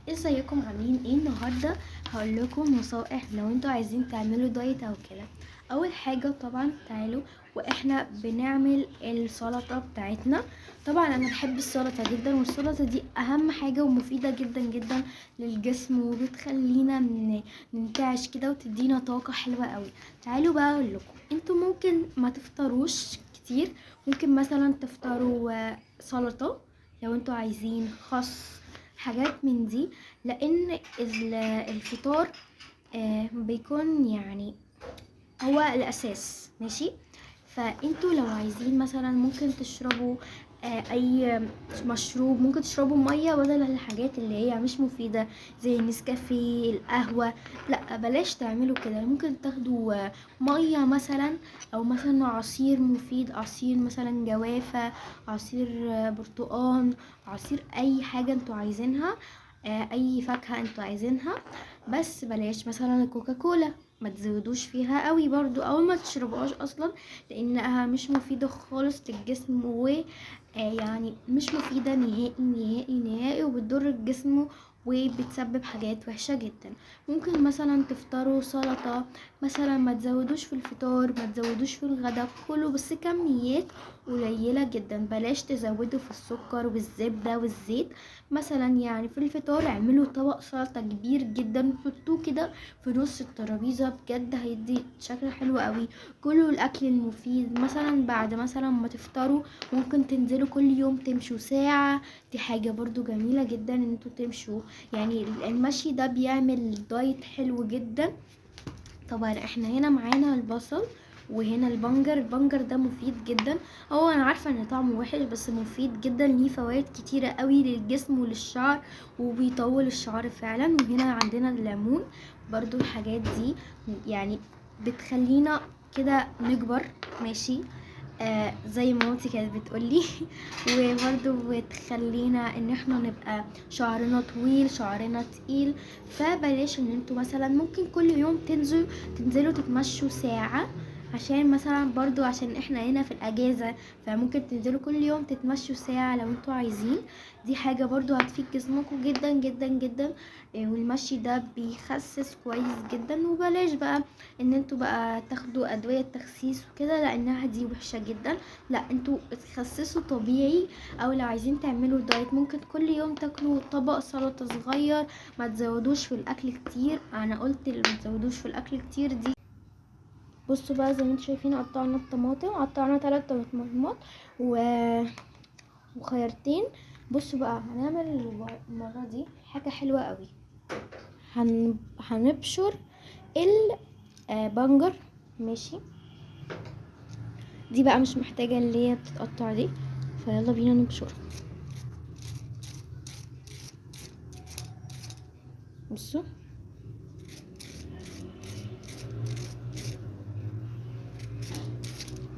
ازيكم عاملين ايه؟ النهارده هقول لكم نصائح لو انتوا عايزين تعملوا دايت او كده. اول حاجه طبعا تعالوا واحنا بنعمل السلطه بتاعتنا. طبعا انا بحب السلطه جدا، والسلطه دي اهم حاجه ومفيده جدا جدا للجسم، وبتخلينا ننتعش كده وتدينا طاقه حلوه قوي. تعالوا بقى اقول لكم، انتوا ممكن ما تفطروش كتير، ممكن مثلا تفطروا سلطه لو انتوا عايزين، خس، حاجات من دي، لان الفطار بيكون يعني هو الاساس، ماشي. فانتوا لو عايزين مثلا ممكن تشربوا اي مشروب، ممكن تشربوا ميه بدل الحاجات اللي هي مش مفيده زي النسكافيه، القهوه. لا بلاش تعملوا كده، ممكن تاخدوا ميه مثلا، او مثلا عصير مفيد، عصير مثلا جوافه، عصير برتقان، عصير اي حاجه انتوا عايزينها، اي فاكهه انتوا عايزينها. بس بلاش مثلا الكوكاكولا، ما تزودوش فيها قوي برضو، او ما تشربوهاش اصلا، لانها مش مفيده خالص للجسم، و يعني مش مفيده نهائي نهائي نهائي، وبتضر الجسم وبتسبب حاجات وحشه جدا. ممكن مثلا تفطروا سلطه مثلا، ما تزودوش في الفطار، ما تزودوش في الغداء، كله بس كميات قليله جدا. بلاش تزودوا في السكر والزبده والزيت. مثلا يعني في الفطار اعملوا طبق سلطه كبير جدا، حطوه كده في نص الترابيزه، بجد هيدي شكل حلو قوي. كلوا الاكل المفيد. مثلا بعد مثلا ما تفطروا ممكن تنزلوا كل يوم تمشوا ساعه، دي حاجه برضو جميله جدا ان انتوا تمشوا. يعني المشي ده بيعمل دايت حلو جدا. طبعا احنا هنا معانا البصل، وهنا البنجر ده مفيد جدا. هو انا عارفه ان طعمه وحش بس مفيد جدا، ليه فوائد كتيره قوي للجسم وللشعر، وبيطول الشعر فعلا. وهنا عندنا الليمون، برضو الحاجات دي يعني بتخلينا كده نكبر، ماشي. زي ما مامتي كانت بتقولي وبرضو بتخلينا ان احنا نبقى شعرنا طويل، شعرنا تقيل. فبلاش ان انتوا مثلا ممكن كل يوم تنزلوا تتمشوا ساعة، عشان مثلا برضو عشان احنا هنا في الاجازة، فممكن تنزلوا كل يوم تتمشوا ساعة لو انتوا عايزين. دي حاجة برضو هتفيد جسمكم جدا جدا جدا. والمشي ده بيخسس كويس جدا. وبلاش بقى ان انتوا بقى تاخدوا ادوية تخسيس وكده، لانها دي وحشة جدا. لا انتوا تخسسوا طبيعي. او لو عايزين تعملوا دايت ممكن كل يوم تاكلوا طبق سلطة صغير، ما تزودوش في الاكل كتير. انا قلت ما تزودوش في الاكل كتير دي. بصوا بقى زي ما انتوا شايفين، قطعنا الطماطم، قطعنا 3 طماطمات وخيارتين. بصوا بقى هنعمل المرة دي حاجة حلوة قوي. هنبشر البنجر، ماشي. دي بقى مش محتاجة اللي هي بتتقطع دي، فيلا بينا نبشرها. بصوا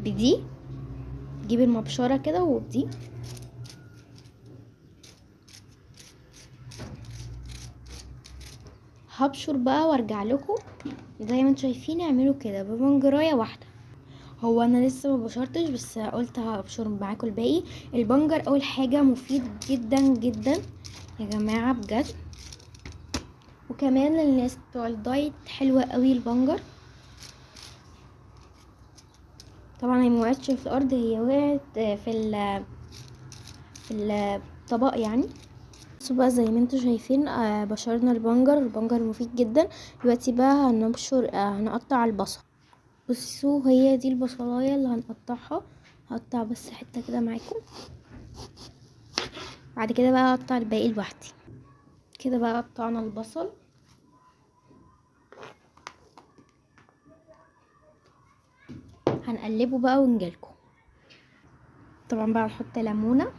بدي جيب المبشرة كده، وبدي هبشر بقى وارجع لكم. زي ما انتوا شايفين اعملوا كده ببنجرايه واحده. هو انا لسه ما بشرتش بس قلت هبشر معاكم الباقي. البنجر اول حاجه مفيد جدا جدا يا جماعه بجد، وكمان للناس بتوع الدايت حلوه قوي البنجر. طبعا هي موقعتش في الارض، هي وقعت في الطبق يعني. بصوا بقى زي ما انتوا شايفين بشرنا البنجر مفيد جدا. دلوقتي بقى هنبشر هنقطع البصل. بصوا هي دي البصلايه اللي هنقطعها. هقطع بس حته كده معاكم، بعد كده بقى هقطع الباقي لوحدي. كده بقى قطعنا البصل، هنقلبه بقى ونجيلكم. طبعا بقى نحط ليمونه